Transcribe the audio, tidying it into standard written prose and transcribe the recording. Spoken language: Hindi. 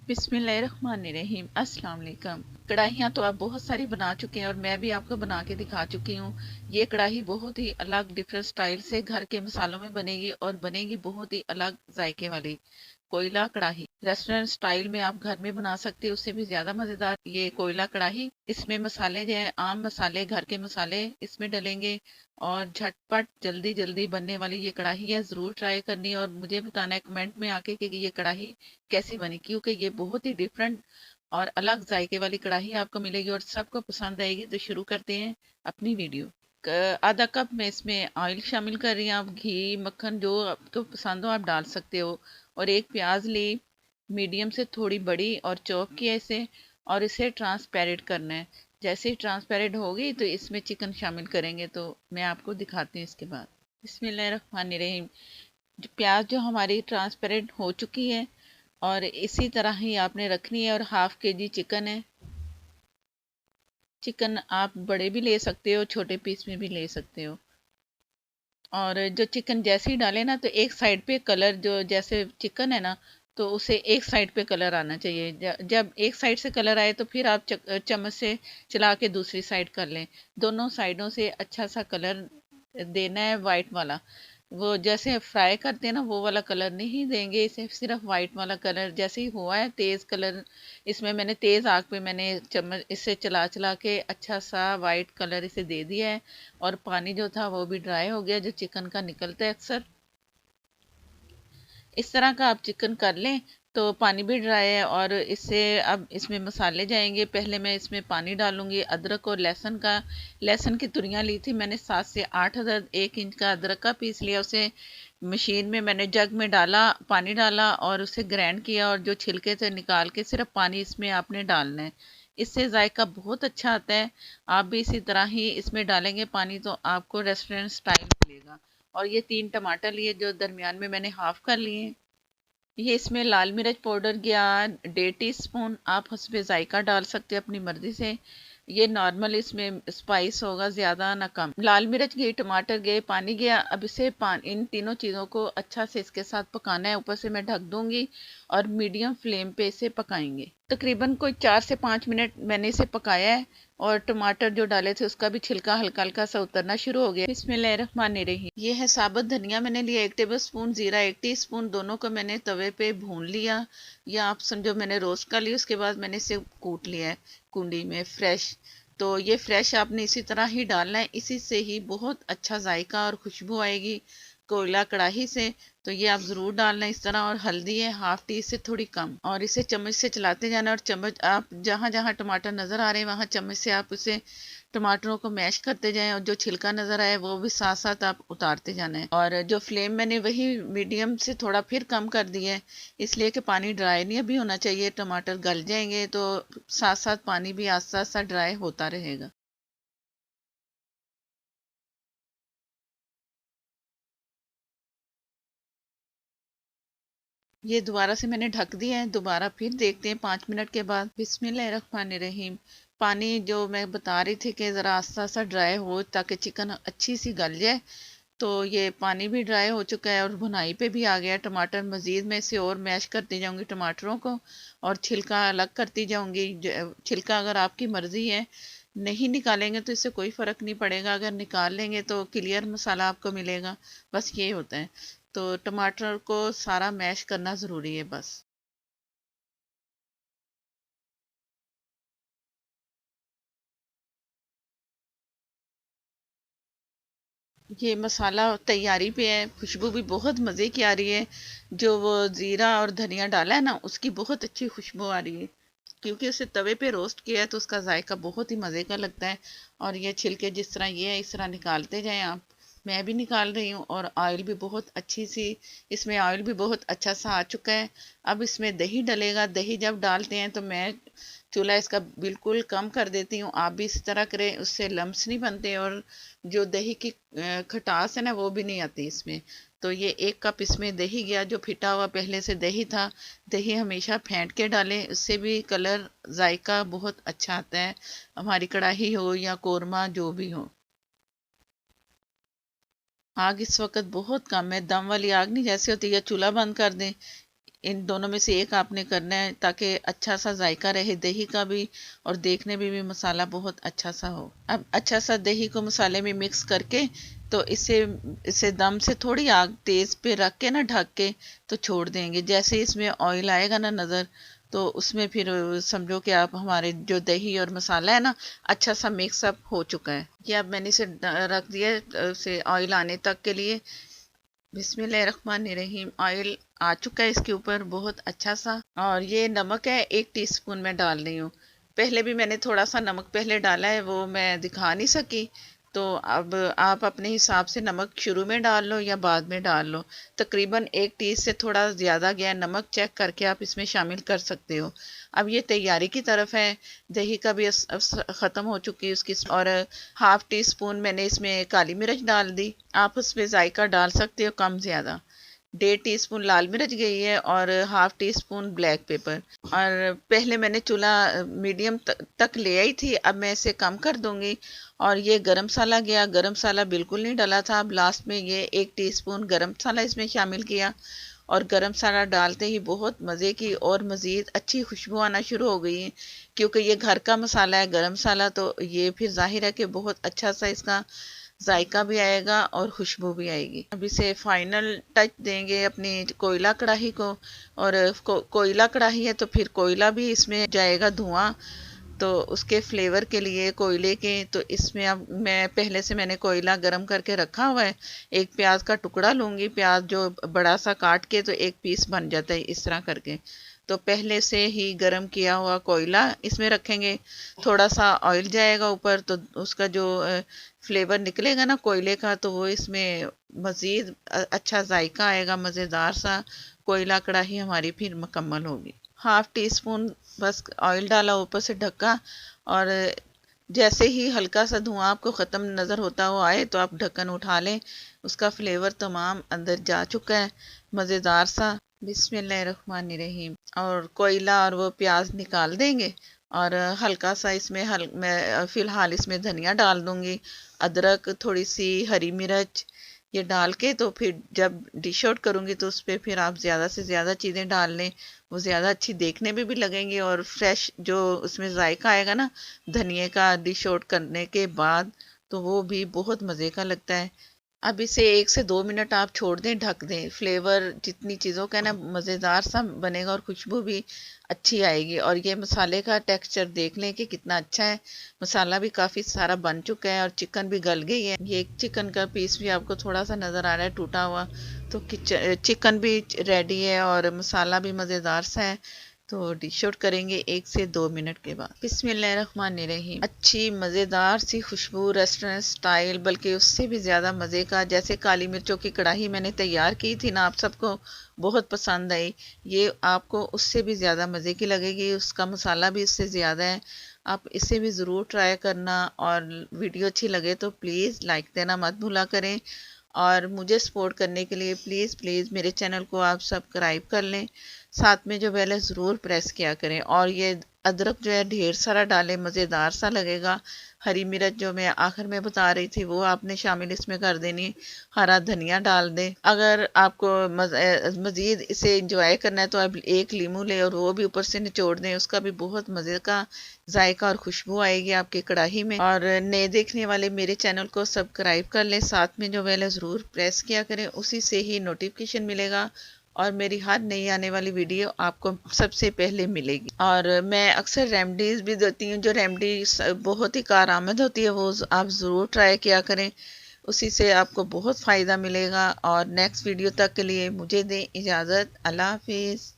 बिस्मिल्लाहिर्रहमानिर्रहीम। अस्सलाम वालेकुम। कढ़ाइयाँ तो आप बहुत सारी बना चुके हैं और मैं भी आपको बना के दिखा चुकी हूँ। ये कढ़ाई बहुत ही अलग डिफरेंट स्टाइल से घर के मसालों में बनेगी और बनेगी बहुत ही अलग जायके वाली कोयला कढ़ाई। रेस्टोरेंट स्टाइल में आप घर में बना सकते हो, उससे भी ज्यादा मजेदार ये कोयला कढ़ाई। इसमें मसाले जो है आम मसाले, घर के मसाले इसमें डलेंगे और झटपट जल्दी जल्दी बनने वाली ये कढ़ाई है। जरूर ट्राई करनी है और मुझे बताना है कमेंट में आके कि ये कढ़ाई कैसी बनी, क्योंकि ये बहुत ही डिफरेंट और अलग जायके वाली कढ़ाई आपको मिलेगी और सबको पसंद आएगी। तो शुरू करते हैं अपनी वीडियो। आधा कप में इसमें ऑयल शामिल कर रही हैं। आप घी मक्खन जो आपको पसंद हो आप डाल सकते हो। और एक प्याज ली, मीडियम से थोड़ी बड़ी और चॉप किया इसे, और इसे ट्रांसपेरेंट करना है। जैसे ही ट्रांसपेरेंट होगी तो इसमें चिकन शामिल करेंगे। तो मैं आपको दिखाती हूँ इसके बाद। बिस्मिल्लाहिर्रहमानिर्रहीम। प्याज जो हमारी ट्रांसपेरेंट हो चुकी है और इसी तरह ही आपने रखनी है। और हाफ के जी चिकन है। चिकन आप बड़े भी ले सकते हो, छोटे पीस में भी ले सकते हो। और जो चिकन जैसे ही डाले ना तो एक साइड पे कलर, जो जैसे चिकन है ना तो उसे एक साइड पे कलर आना चाहिए। जब एक साइड से कलर आए तो फिर आप चम्मच से चला के दूसरी साइड कर लें। दोनों साइडों से अच्छा सा कलर देना है, वाइट वाला। वो जैसे फ्राई करते हैं ना वो वाला कलर नहीं देंगे, इसे सिर्फ वाइट वाला कलर। जैसे ही हुआ है तेज कलर, इसमें मैंने तेज आग पे मैंने चम्मच इससे चला चला के अच्छा सा वाइट कलर इसे दे दिया है। और पानी जो था वो भी ड्राई हो गया, जो चिकन का निकलता है अक्सर। इस तरह का आप चिकन कर लें तो पानी भी ड्राई है। और इससे अब इसमें मसाले जाएंगे। पहले मैं इसमें पानी डालूंगी अदरक और लहसुन का। लहसुन की तुरियां ली थी मैंने 7 से 8 अदद। 1 इंच का अदरक का पीस लिया, उसे मशीन में मैंने जग में डाला, पानी डाला और उसे ग्राइंड किया। और जो छिलके थे निकाल के सिर्फ पानी इसमें आपने डालना है। इससे जायका बहुत अच्छा आता है। आप भी इसी तरह ही इसमें डालेंगे पानी तो आपको रेस्टोरेंट स्टाइल मिलेगा। और ये 3 टमाटर लिए जो दरमियान में मैंने हाफ कर लिए। ये इसमें लाल मिर्च पाउडर गया 1.5 टीस्पून। आप हस्बे जायका डाल सकते हैं अपनी मर्जी से। ये नॉर्मल इसमें स्पाइस होगा, ज्यादा ना कम। लाल मिर्च गई, टमाटर गए, पानी गया। अब इसे इन तीनों चीजों को अच्छा से इसके साथ पकाना है। ऊपर से मैं ढक दूंगी और मीडियम फ्लेम पे इसे पकाएंगे। तकरीबन कोई 4 से 5 मिनट मैंने इसे पकाया है। और टमाटर जो डाले थे उसका भी छिलका हल्का हल्का सा उतरना शुरू हो गया। बिस्मिल्लाहिर्रहमानिर्रहीम। ये है साबुत धनिया मैंने लिया 1 टेबल स्पून। जीरा 1 टीस्पून। दोनों को मैंने तवे पे भून लिया, या आप समझो मैंने रोस्ट कर लिया। उसके बाद मैंने इसे कूट लिया है कुंडी में फ्रेश। तो ये फ्रेश आपने इसी तरह ही डालना है, इसी से ही बहुत अच्छा जायका और खुशबू आएगी कोयला कढ़ाई से। तो ये आप ज़रूर डालना इस तरह। और हल्दी है हाफ टी से थोड़ी कम। और इसे चम्मच से चलाते जाना। और चम्मच आप जहाँ जहाँ टमाटर नज़र आ रहे हैं वहाँ चम्मच से आप उसे टमाटरों को मैश करते जाएं। और जो छिलका नज़र आए वो भी साथ साथ आप उतारते जाना है। और जो फ्लेम मैंने वही मीडियम से थोड़ा फिर कम कर दिया है, इसलिए कि पानी ड्राई नहीं अभी होना चाहिए। टमाटर गल जाएंगे तो साथ साथ पानी भी आस्ता आस्ता ड्राई होता रहेगा। ये दोबारा से मैंने ढक दिया है। दोबारा फिर देखते हैं 5 मिनट के बाद। बिस्मिल्लाहिर्रहमानिर्रहीम। पानी जो मैं बता रही थी कि ज़रा आस्ता आस्ता ड्राई हो ताकि चिकन अच्छी सी गल जाए, तो ये पानी भी ड्राई हो चुका है और भुनाई पे भी आ गया टमाटर। मज़ीद मैं इसे और मैश करती जाऊंगी टमाटरों को और छिलका अलग करती जाऊंगी। छिलका अगर आपकी मर्ज़ी है नहीं निकालेंगे तो इससे कोई फ़र्क नहीं पड़ेगा, अगर निकाल लेंगे तो क्लियर मसाला आपको मिलेगा। बस ये होता है। तो टमाटर को सारा मैश करना ज़रूरी है बस। ये मसाला तैयारी पे है। खुशबू भी बहुत मज़े की आ रही है। जो वो ज़ीरा और धनिया डाला है ना उसकी बहुत अच्छी खुशबू आ रही है, क्योंकि उसे तवे पे रोस्ट किया है तो उसका जायका बहुत ही मज़े का लगता है। और ये छिलके जिस तरह ये है इस तरह निकालते जाएं आप। मैं भी निकाल रही हूँ। और ऑयल भी बहुत अच्छी सी, इसमें ऑयल भी बहुत अच्छा सा आ चुका है। अब इसमें दही डलेगा। दही जब डालते हैं तो मैं चूल्हा इसका बिल्कुल कम कर देती हूँ। आप भी इस तरह करें, उससे लम्स नहीं बनते और जो दही की खटास है ना वो भी नहीं आती इसमें। तो ये 1 कप इसमें दही गया जो फिटा हुआ पहले से दही था। दही हमेशा फेंट के डालें, उससे भी कलर जायका बहुत अच्छा आता है। हमारी कढ़ाई हो या कोरमा जो भी हो। आग इस वक्त बहुत कम है, दम वाली आग नहीं जैसे होती है, चूल्हा बंद कर दें। इन दोनों में से एक आपने करना है ताकि अच्छा सा जायका रहे दही का भी और देखने में भी मसाला बहुत अच्छा सा हो। अब अच्छा सा दही को मसाले में मिक्स करके तो इसे इसे दम से थोड़ी आग तेज पे रख के ना ढक के तो छोड़ देंगे। जैसे इसमें ऑयल आएगा ना नज़र, तो उसमें फिर समझो कि आप हमारे जो दही और मसाला है ना अच्छा सा मिक्सअप हो चुका है। ये अब मैंने इसे रख दिया इसे ऑयल आने तक के लिए। बिस्मिल्लाहिर्रहमानिर्रहीम। ऑयल आ चुका है इसके ऊपर बहुत अच्छा सा। और ये नमक है 1 टीस्पून मैं डाल रही हूँ। पहले भी मैंने थोड़ा सा नमक पहले डाला है, वो मैं दिखा नहीं सकी। तो अब आप अपने हिसाब से नमक शुरू में डाल लो या बाद में डाल लो। तकरीबन 1 टी से थोड़ा ज़्यादा गया नमक, चेक करके आप इसमें शामिल कर सकते हो। अब ये तैयारी की तरफ है। दही का भी ख़त्म हो चुकी है उसकी। और 1/2 टी स्पून मैंने इसमें काली मिर्च डाल दी। आप उसमें जायका डाल सकते हो कम ज़्यादा। 1/2 टी स्पून लाल मिर्च गई है और 1/2 टी स्पून ब्लैक पेपर। और पहले मैंने चूल्हा मीडियम तक ले आई थी, अब मैं इसे कम कर दूंगी। और ये गरम मसाला गया, गरम मसाला बिल्कुल नहीं डाला था। अब लास्ट में ये 1 टीस्पून गरम मसाला इसमें शामिल किया। और गरम मसाला डालते ही बहुत मज़े की और मज़ीद अच्छी खुशबू आना शुरू हो गई है, क्योंकि ये घर का मसाला है गरम मसाला, तो ये फिर जाहिर है कि बहुत अच्छा सा इसका जायका भी आएगा और खुशबू भी आएगी। अब इसे फाइनल टच देंगे अपनी कोयला कढ़ाई को। और कोयला कढ़ाई है तो फिर कोयला भी इसमें जाएगा धुआं, तो उसके फ्लेवर के लिए कोयले के। तो इसमें अब मैं पहले से मैंने कोयला गरम करके रखा हुआ है। एक प्याज का टुकड़ा लूँगी, प्याज जो बड़ा सा काट के, तो एक पीस बन जाता है इस तरह करके। तो पहले से ही गरम किया हुआ कोयला इसमें रखेंगे। थोड़ा सा ऑयल जाएगा ऊपर, तो उसका जो फ्लेवर निकलेगा ना कोयले का, तो वो इसमें मज़ीद अच्छा जायका आएगा, मज़ेदार सा। कोयला कढ़ाई हमारी फिर मुकम्मल होगी। 1/2 टी स्पून बस ऑयल डाला, ऊपर से ढका। और जैसे ही हल्का सा धुआं आपको ख़त्म नज़र होता हुआ आए तो आप ढक्कन उठा लें। उसका फ्लेवर तमाम अंदर जा चुका है, मज़ेदार सा। बिस्मिल्लाहिर्रहमानिर्रहीम। और कोयला और वो प्याज निकाल देंगे। और हल्का सा इसमें मैं फ़िलहाल इसमें धनिया डाल दूँगी, अदरक, थोड़ी सी हरी मिर्च, ये डाल के तो फिर जब डिश आउट करूँगी तो उस पर फिर आप ज़्यादा से ज़्यादा चीज़ें डाल लें। वो ज़्यादा अच्छी देखने में भी लगेंगी और फ्रेश जो उसमें जायका आएगा ना धनिए का डिश आउट करने के बाद, तो वो भी बहुत मज़े का लगता है। अब इसे 1 से 2 मिनट आप छोड़ दें, ढक दें। फ्लेवर जितनी चीज़ों का ना मज़ेदार सा बनेगा और खुशबू भी अच्छी आएगी। और ये मसाले का टेक्सचर देख लें कि कितना अच्छा है। मसाला भी काफ़ी सारा बन चुका है और चिकन भी गल गई है। ये एक चिकन का पीस भी आपको थोड़ा सा नज़र आ रहा है टूटा हुआ। तो चिकन भी रेडी है और मसाला भी मज़ेदार सा है। तो डिश आउट करेंगे 1 से 2 मिनट के बाद। बिस्मिल्लाहिर्रहमानिर्रहीम। अच्छी मज़ेदार सी खुशबू, रेस्टोरेंट स्टाइल, बल्कि उससे भी ज़्यादा मज़े का। जैसे काली मिर्चों की कढ़ाई मैंने तैयार की थी ना, आप सबको बहुत पसंद आई, ये आपको उससे भी ज़्यादा मज़े की लगेगी। उसका मसाला भी इससे ज़्यादा है। आप इसे भी ज़रूर ट्राई करना। और वीडियो अच्छी लगे तो प्लीज़ लाइक देना मत भूला करें। और मुझे सपोर्ट करने के लिए प्लीज़ प्लीज़ मेरे चैनल को आप सब्सक्राइब कर लें। साथ में जो बेल है ज़रूर प्रेस किया करें। और ये अदरक जो है ढेर सारा डालें, मज़ेदार सा लगेगा। हरी मिर्च जो मैं आखिर में बता रही थी वो आपने शामिल इसमें कर देनी। हरा धनिया डाल दें। अगर आपको मज़ीद इसे इंजॉय करना है तो आप एक लीमू लें और वो भी ऊपर से निचोड़ दें, उसका भी बहुत मज़े का जायका और खुशबू आएगी आपकी कढ़ाई में। और नए देखने वाले मेरे चैनल को सब्सक्राइब कर लें, साथ में जो बेल है ज़रूर प्रेस किया करें, उसी से ही नोटिफिकेशन मिलेगा और मेरी हर नई आने वाली वीडियो आपको सबसे पहले मिलेगी। और मैं अक्सर रेमडीज़ भी देती हूँ, जो रेमडी बहुत ही कारआमद होती है, वो आप ज़रूर ट्राई किया करें, उसी से आपको बहुत फ़ायदा मिलेगा। और नेक्स्ट वीडियो तक के लिए मुझे दें इजाज़त। अल्लाह हाफिज़।